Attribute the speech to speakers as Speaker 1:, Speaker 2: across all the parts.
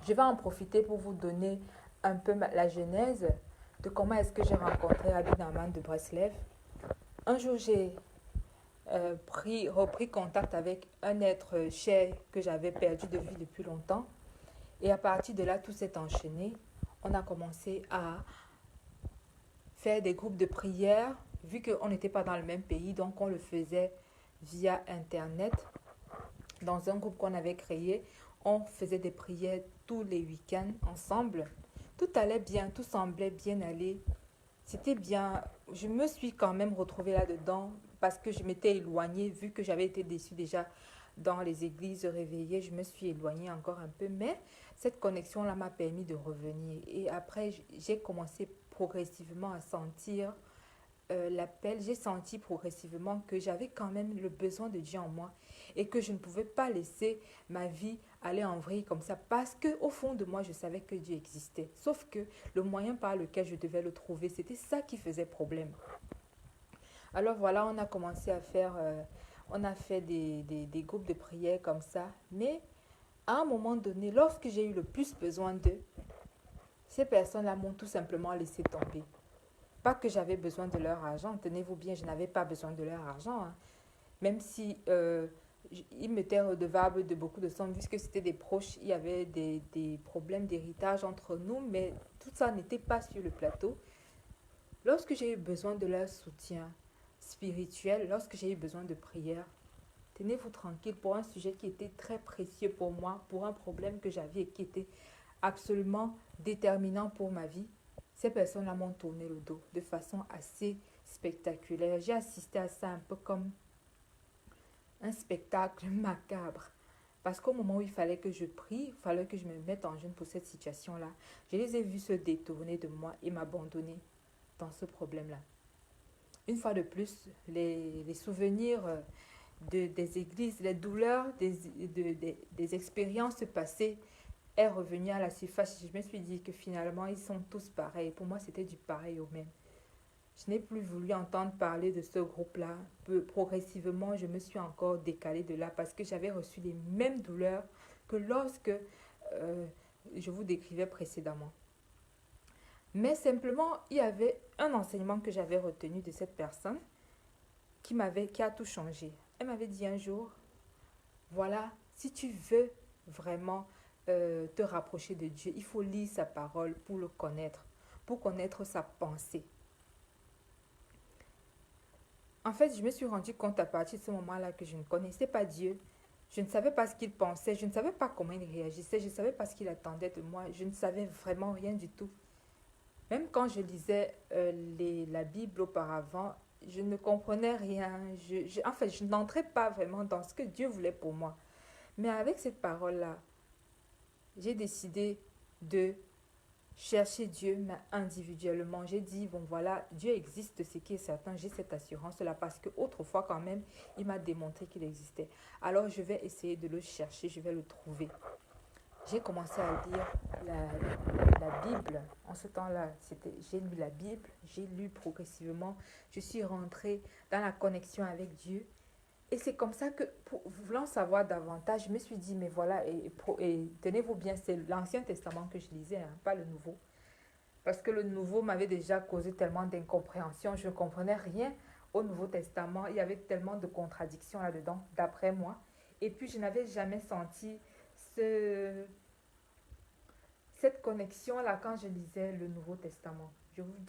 Speaker 1: Je vais en profiter pour vous donner un peu la genèse de comment est-ce que j'ai rencontré Abid Naman de Breslev. Un jour, j'ai repris contact avec un être cher que j'avais perdu de vue depuis longtemps. Et à partir de là, tout s'est enchaîné. On a commencé à faire des groupes de prière, vu qu'on n'était pas dans le même pays, donc on le faisait via Internet. Dans un groupe qu'on avait créé, on faisait des prières tous les week-ends ensemble. Tout allait bien, tout semblait bien aller. C'était bien. Je me suis quand même retrouvée là-dedans parce que je m'étais éloignée, vu que j'avais été déçue déjà dans les églises réveillées. Je me suis éloignée encore un peu, mais cette connexion-là m'a permis de revenir. Et après, j'ai commencé progressivement à sentir l'appel. J'ai senti progressivement que j'avais quand même le besoin de Dieu en moi et que je ne pouvais pas laisser ma vie aller en vrille comme ça parce que au fond de moi, je savais que Dieu existait. Sauf que le moyen par lequel je devais le trouver, c'était ça qui faisait problème. Alors voilà, on a commencé à faire, on a fait des groupes de prière comme ça. Mais à un moment donné, lorsque j'ai eu le plus besoin d'eux, ces personnes-là m'ont tout simplement laissé tomber. Pas que j'avais besoin de leur argent, tenez-vous bien, je n'avais pas besoin de leur argent, hein. Même si ils m'étaient redevables de beaucoup de sommes, puisque c'était des proches, il y avait des problèmes d'héritage entre nous, mais tout ça n'était pas sur le plateau. Lorsque j'ai eu besoin de leur soutien spirituel, lorsque j'ai eu besoin de prière, tenez-vous tranquille pour un sujet qui était très précieux pour moi, pour un problème que j'avais et qui était absolument déterminant pour ma vie, ces personnes-là m'ont tourné le dos de façon assez spectaculaire. J'ai assisté à ça un peu comme un spectacle macabre. Parce qu'au moment où il fallait que je prie, il fallait que je me mette en jeûne pour cette situation-là, je les ai vus se détourner de moi et m'abandonner dans ce problème-là. Une fois de plus, les souvenirs des églises, les douleurs des expériences passées est revenu à la surface. Je me suis dit que finalement, ils sont tous pareils. Pour moi, c'était du pareil au même. Je n'ai plus voulu entendre parler de ce groupe-là. Progressivement, je me suis encore décalée de là parce que j'avais reçu les mêmes douleurs que lorsque je vous décrivais précédemment. Mais simplement, il y avait un enseignement que j'avais retenu de cette personne qui a tout changé. Elle m'avait dit un jour, voilà, si tu veux vraiment te rapprocher de Dieu, il faut lire sa parole pour le connaître, pour connaître sa pensée. En fait, je me suis rendu compte à partir de ce moment-là que je ne connaissais pas Dieu. Je ne savais pas ce qu'il pensait, je ne savais pas comment il réagissait, je ne savais pas ce qu'il attendait de moi, je ne savais vraiment rien du tout. Même quand je lisais la Bible auparavant, je ne comprenais rien. En fait, je n'entrais pas vraiment dans ce que Dieu voulait pour moi. Mais avec cette parole-là, j'ai décidé de chercher Dieu mais individuellement. J'ai dit, bon voilà, Dieu existe, ce qui est certain, j'ai cette assurance-là parce que autrefois quand même, il m'a démontré qu'il existait. Alors je vais essayer de le chercher, je vais le trouver. J'ai commencé à lire la Bible. En ce temps-là, j'ai lu la Bible, j'ai lu progressivement, je suis rentrée dans la connexion avec Dieu. Et c'est comme ça que, voulant savoir davantage, je me suis dit, mais voilà, et tenez-vous bien, c'est l'Ancien Testament que je lisais, hein, pas le Nouveau. Parce que le Nouveau m'avait déjà causé tellement d'incompréhension, je ne comprenais rien au Nouveau Testament. Il y avait tellement de contradictions là-dedans, d'après moi. Et puis, je n'avais jamais senti ce, cette connexion-là quand je lisais le Nouveau Testament.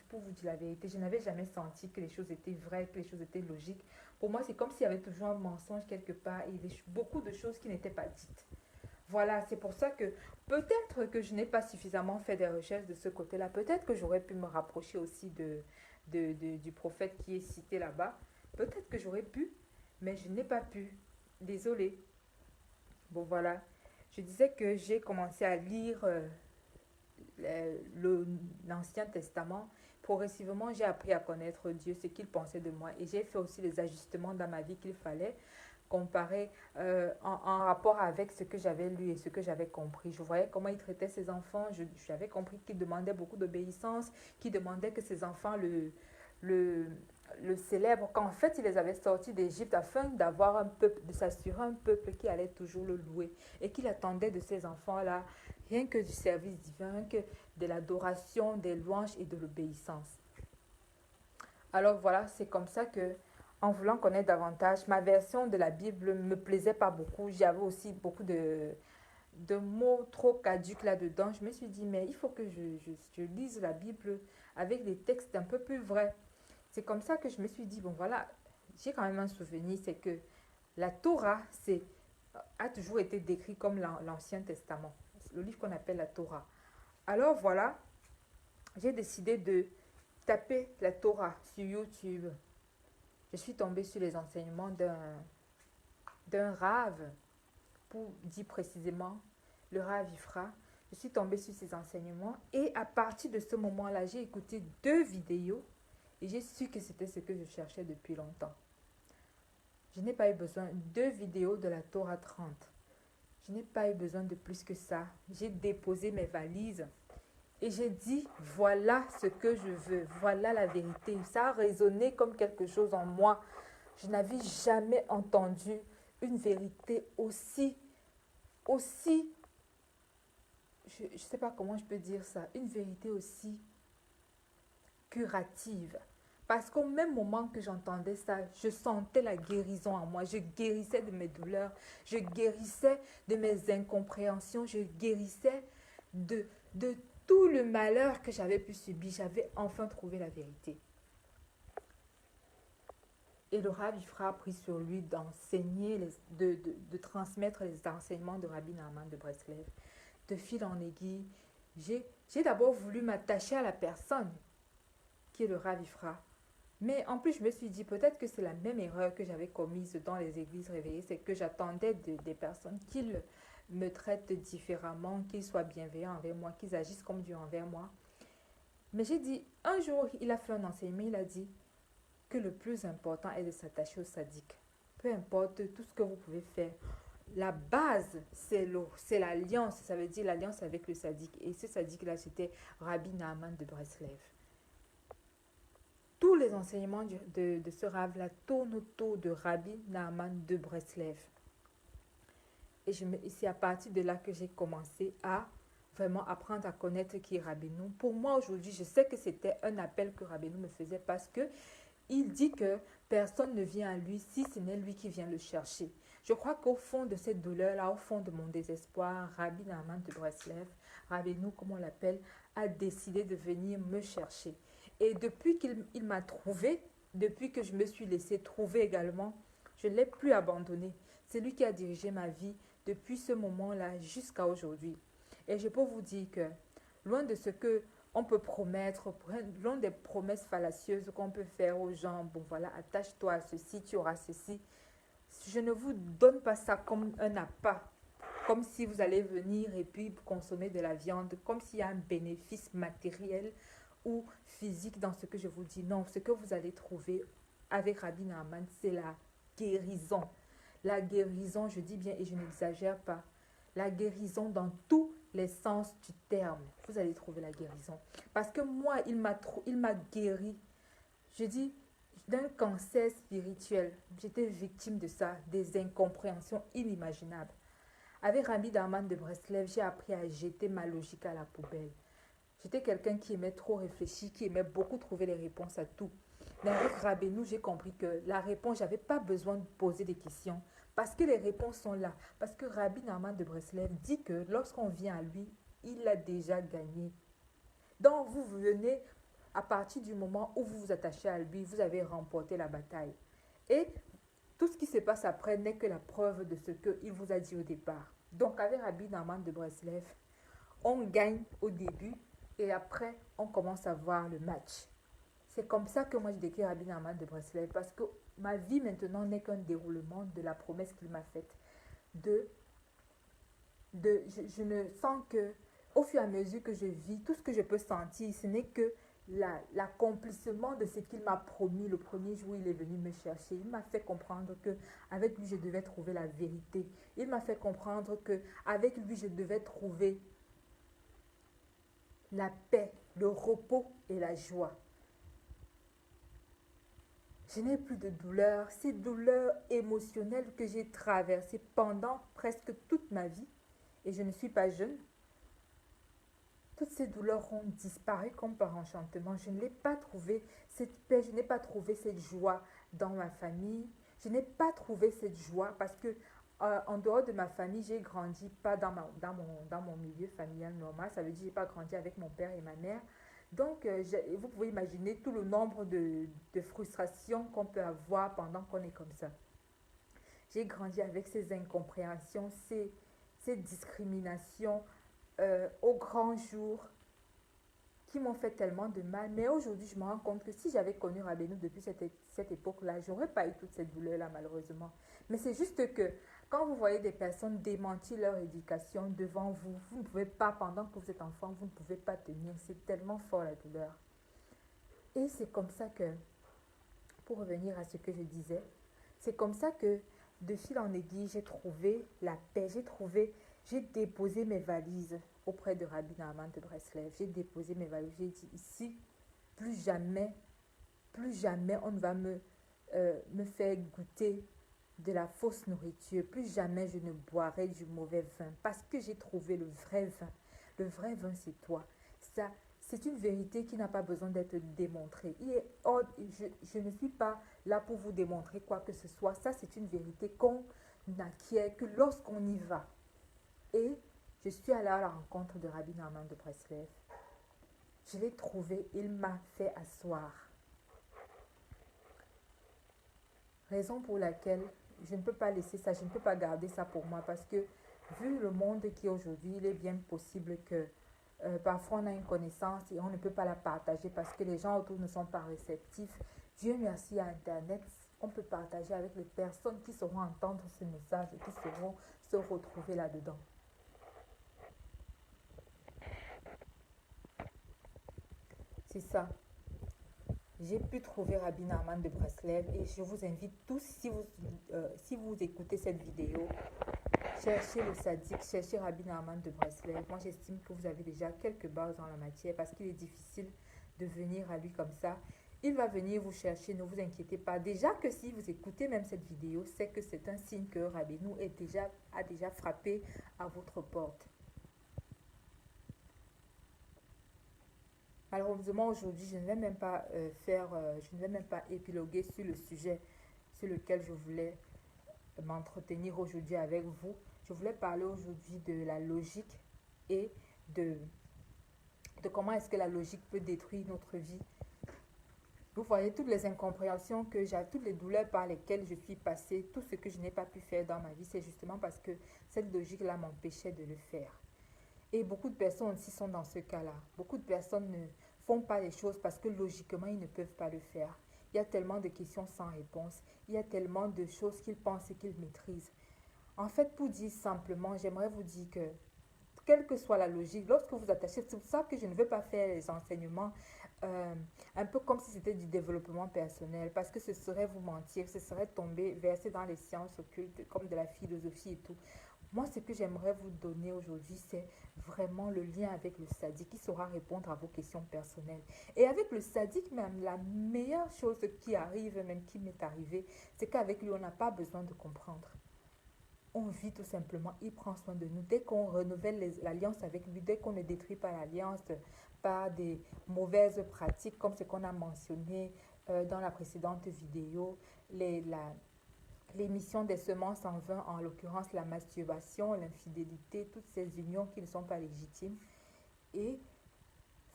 Speaker 1: Pour vous dire la vérité, je n'avais jamais senti que les choses étaient vraies, que les choses étaient logiques. Pour moi, c'est comme s'il y avait toujours un mensonge quelque part et beaucoup de choses qui n'étaient pas dites. Voilà, c'est pour ça que peut-être que je n'ai pas suffisamment fait des recherches de ce côté-là. Peut-être que j'aurais pu me rapprocher aussi du prophète qui est cité là-bas. Peut-être que j'aurais pu, mais je n'ai pas pu. Désolée. Bon, voilà. Je disais que j'ai commencé à lire l'Ancien Testament. Progressivement, j'ai appris à connaître Dieu, ce qu'il pensait de moi. Et j'ai fait aussi les ajustements dans ma vie qu'il fallait comparer en rapport avec ce que j'avais lu et ce que j'avais compris. Je voyais comment il traitait ses enfants. J'avais compris qu'il demandait beaucoup d'obéissance, qu'il demandait que ses enfants le, le célèbre, qu'en fait il les avait sortis d'Égypte afin d'avoir un peuple, de s'assurer un peuple qui allait toujours le louer et qu'il attendait de ces enfants-là rien que du service divin, rien que de l'adoration, des louanges et de l'obéissance. Alors voilà, c'est comme ça que, en voulant connaître davantage, ma version de la Bible me plaisait pas beaucoup. J'avais aussi beaucoup de mots trop caduques là-dedans. Je me suis dit, mais il faut que je lise la Bible avec des textes un peu plus vrais. C'est comme ça que je me suis dit, bon voilà, j'ai quand même un souvenir, c'est que la Torah a toujours été décrit comme l'Ancien Testament, le livre qu'on appelle la Torah. Alors voilà, j'ai décidé de taper la Torah sur YouTube. Je suis tombée sur les enseignements d'un rave, pour dire précisément le Rav Ifra. Je suis tombée sur ses enseignements et à partir de ce moment-là, j'ai écouté 2 vidéos et j'ai su que c'était ce que je cherchais depuis longtemps. Je n'ai pas eu besoin de 2 vidéos de la Torah 30. Je n'ai pas eu besoin de plus que ça. J'ai déposé mes valises et j'ai dit, voilà ce que je veux, voilà la vérité. Ça a résonné comme quelque chose en moi. Je n'avais jamais entendu une vérité aussi, je ne sais pas comment je peux dire ça, une vérité aussi curative. Parce qu'au même moment que j'entendais ça, je sentais la guérison en moi. Je guérissais de mes douleurs, je guérissais de mes incompréhensions, je guérissais de tout le malheur que j'avais pu subir. J'avais enfin trouvé la vérité. Et le Rav Ifra a pris sur lui d'enseigner, de transmettre les enseignements de Rabbi Naaman de Breslev. De fil en aiguille, j'ai d'abord voulu m'attacher à la personne qui est le Rav Ifra. Mais en plus, je me suis dit, peut-être que c'est la même erreur que j'avais commise dans les églises réveillées, c'est que j'attendais des personnes qu'ils me traitent différemment, qu'ils soient bienveillants envers moi, qu'ils agissent comme Dieu envers moi. Mais j'ai dit, un jour, il a fait un enseignement, il a dit que le plus important est de s'attacher au sadique. Peu importe tout ce que vous pouvez faire. La base, c'est l'alliance, ça veut dire l'alliance avec le sadique. Et ce sadique-là, c'était Rabbi Naaman de Breslev. Tous les enseignements de ce Rav-là tournent autour de Rabbi Naaman de Breslev. Et c'est à partir de là que j'ai commencé à vraiment apprendre à connaître qui est Rabbeinu. Pour moi, aujourd'hui, je sais que c'était un appel que Rabbeinu me faisait parce que il dit que personne ne vient à lui si ce n'est lui qui vient le chercher. Je crois qu'au fond de cette douleur-là, au fond de mon désespoir, Rabbi Naaman de Breslev, Rabbeinu, comme on l'appelle, a décidé de venir me chercher. Et depuis qu'il m'a trouvé, depuis que je me suis laissée trouver également, je ne l'ai plus abandonné. C'est lui qui a dirigé ma vie depuis ce moment-là jusqu'à aujourd'hui. Et je peux vous dire que, loin de ce que on peut promettre, loin des promesses fallacieuses qu'on peut faire aux gens, bon voilà, attache-toi à ceci, tu auras ceci. Je ne vous donne pas ça comme un appât, comme si vous allez venir et puis consommer de la viande, comme s'il y a un bénéfice matériel ou physique dans ce que je vous dis. Non, ce que vous allez trouver avec Rabbi Naaman, c'est la guérison. La guérison, je dis bien et je n'exagère pas, la guérison dans tous les sens du terme. Vous allez trouver la guérison. Parce que moi, il m'a guéri. Je dis, d'un cancer spirituel. J'étais victime de ça, des incompréhensions inimaginables. Avec Rabbi Naaman de Breslev, j'ai appris à jeter ma logique à la poubelle. J'étais quelqu'un qui aimait trop réfléchir, qui aimait beaucoup trouver les réponses à tout. Mais avec Rabbeinu, j'ai compris que la réponse, je n'avais pas besoin de poser des questions. Parce que les réponses sont là. Parce que Rabbi Naaman de Breslev dit que lorsqu'on vient à lui, il a déjà gagné. Donc vous venez, à partir du moment où vous vous attachez à lui, vous avez remporté la bataille. Et tout ce qui se passe après n'est que la preuve de ce qu'il vous a dit au départ. Donc avec Rabbi Naaman de Breslev, on gagne au début et après on commence à voir le match. C'est comme ça que moi je décris Rabbi Naaman de Breslev parce que ma vie maintenant n'est qu'un déroulement de la promesse qu'il m'a faite. Je ne sens que, au fur et à mesure que je vis, tout ce que je peux sentir, ce n'est que l'accomplissement de ce qu'il m'a promis le premier jour où il est venu me chercher. Il m'a fait comprendre qu'avec lui je devais trouver la vérité. Il m'a fait comprendre qu'avec lui je devais trouver la paix, le repos et la joie. Je n'ai plus de douleur. Ces douleurs émotionnelles que j'ai traversées pendant presque toute ma vie, et je ne suis pas jeune, toutes ces douleurs ont disparu comme par enchantement. Je ne l'ai pas trouvé cette paix, je n'ai pas trouvé cette joie dans ma famille. Je n'ai pas trouvé cette joie parce que en dehors de ma famille, j'ai grandi pas dans mon milieu familial normal. Ça veut dire que je n'ai pas grandi avec mon père et ma mère. Donc, vous pouvez imaginer tout le nombre de frustrations qu'on peut avoir pendant qu'on est comme ça. J'ai grandi avec ces incompréhensions, ces discriminations au grand jour qui m'ont fait tellement de mal. Mais aujourd'hui, je me rends compte que si j'avais connu Rabbeinu depuis cette époque-là, j'aurais pas eu toute cette douleur-là, malheureusement. Mais c'est juste que quand vous voyez des personnes démentir leur éducation devant vous, vous ne pouvez pas, pendant que vous êtes enfant, vous ne pouvez pas tenir. C'est tellement fort la douleur. Et c'est comme ça que, pour revenir à ce que je disais, c'est comme ça que de fil en aiguille, j'ai trouvé la paix, j'ai déposé mes valises auprès de Rabbi Naaman de Breslev. J'ai déposé mes valises, j'ai dit ici, plus jamais on ne va me faire goûter de la fausse nourriture. Plus jamais je ne boirai du mauvais vin parce que j'ai trouvé le vrai vin. Le vrai vin, c'est toi. Ça, c'est une vérité qui n'a pas besoin d'être démontrée. Je ne suis pas là pour vous démontrer quoi que ce soit. Ça, c'est une vérité qu'on n'acquiert que lorsqu'on y va. Et je suis allée à la rencontre de Rabbi Naaman de Breslev. Je l'ai trouvé, il m'a fait asseoir. Raison pour laquelle je ne peux pas laisser ça, je ne peux pas garder ça pour moi parce que vu le monde qui est aujourd'hui, il est bien possible que parfois on a une connaissance et on ne peut pas la partager parce que les gens autour ne sont pas réceptifs. Dieu merci à Internet, on peut partager avec les personnes qui sauront entendre ce message et qui sauront se retrouver là-dedans. C'est ça. J'ai pu trouver Rabbi Naaman de Breslev et je vous invite tous, si vous écoutez cette vidéo, cherchez le sadique, cherchez Rabbi Naaman de Breslev. Moi, j'estime que vous avez déjà quelques bases dans la matière parce qu'il est difficile de venir à lui comme ça. Il va venir vous chercher, ne vous inquiétez pas. Déjà que si vous écoutez même cette vidéo, c'est que c'est un signe que Rabbeinu a déjà frappé à votre porte. Malheureusement, aujourd'hui, je ne vais même pas je ne vais même pas épiloguer sur le sujet sur lequel je voulais m'entretenir aujourd'hui avec vous. Je voulais parler aujourd'hui de la logique et de comment est-ce que la logique peut détruire notre vie. Vous voyez toutes les incompréhensions que j'ai, toutes les douleurs par lesquelles je suis passée, tout ce que je n'ai pas pu faire dans ma vie, c'est justement parce que cette logique-là m'empêchait de le faire. Et beaucoup de personnes aussi sont dans ce cas-là. Beaucoup de personnes ne font pas les choses parce que logiquement, ils ne peuvent pas le faire. Il y a tellement de questions sans réponse. Il y a tellement de choses qu'ils pensent et qu'ils maîtrisent. En fait, pour dire simplement, j'aimerais vous dire que, quelle que soit la logique, lorsque vous attachez, c'est pour ça que je ne veux pas faire les enseignements un peu comme si c'était du développement personnel, parce que ce serait vous mentir, ce serait tomber, verser dans les sciences occultes, comme de la philosophie et tout. Moi, ce que j'aimerais vous donner aujourd'hui, c'est vraiment le lien avec le sadique qui saura répondre à vos questions personnelles. Et avec le sadique, même, la meilleure chose qui arrive, même qui m'est arrivée, c'est qu'avec lui, on n'a pas besoin de comprendre. On vit tout simplement, il prend soin de nous. Dès qu'on renouvelle l'alliance avec lui, dès qu'on ne détruit pas l'alliance par des mauvaises pratiques, comme ce qu'on a mentionné dans la précédente vidéo, l'émission des semences en vain, en l'occurrence la masturbation, l'infidélité, toutes ces unions qui ne sont pas légitimes. Et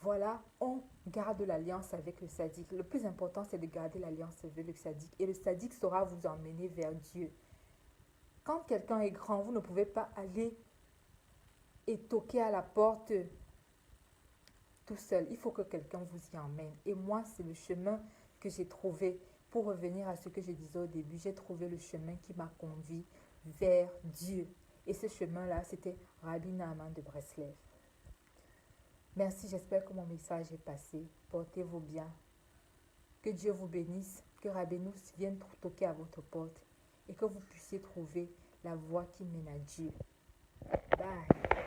Speaker 1: voilà, on garde l'alliance avec le sadique. Le plus important, c'est de garder l'alliance avec le sadique. Et le sadique saura vous emmener vers Dieu. Quand quelqu'un est grand, vous ne pouvez pas aller et toquer à la porte tout seul. Il faut que quelqu'un vous y emmène. Et moi, c'est le chemin que j'ai trouvé. Pour revenir à ce que je disais au début, j'ai trouvé le chemin qui m'a conduit vers Dieu. Et ce chemin-là, c'était Rabbi Naaman de Breslev. Merci, j'espère que mon message est passé. Portez-vous bien. Que Dieu vous bénisse, que Rabbeinu vienne toquer à votre porte et que vous puissiez trouver la voie qui mène à Dieu. Bye.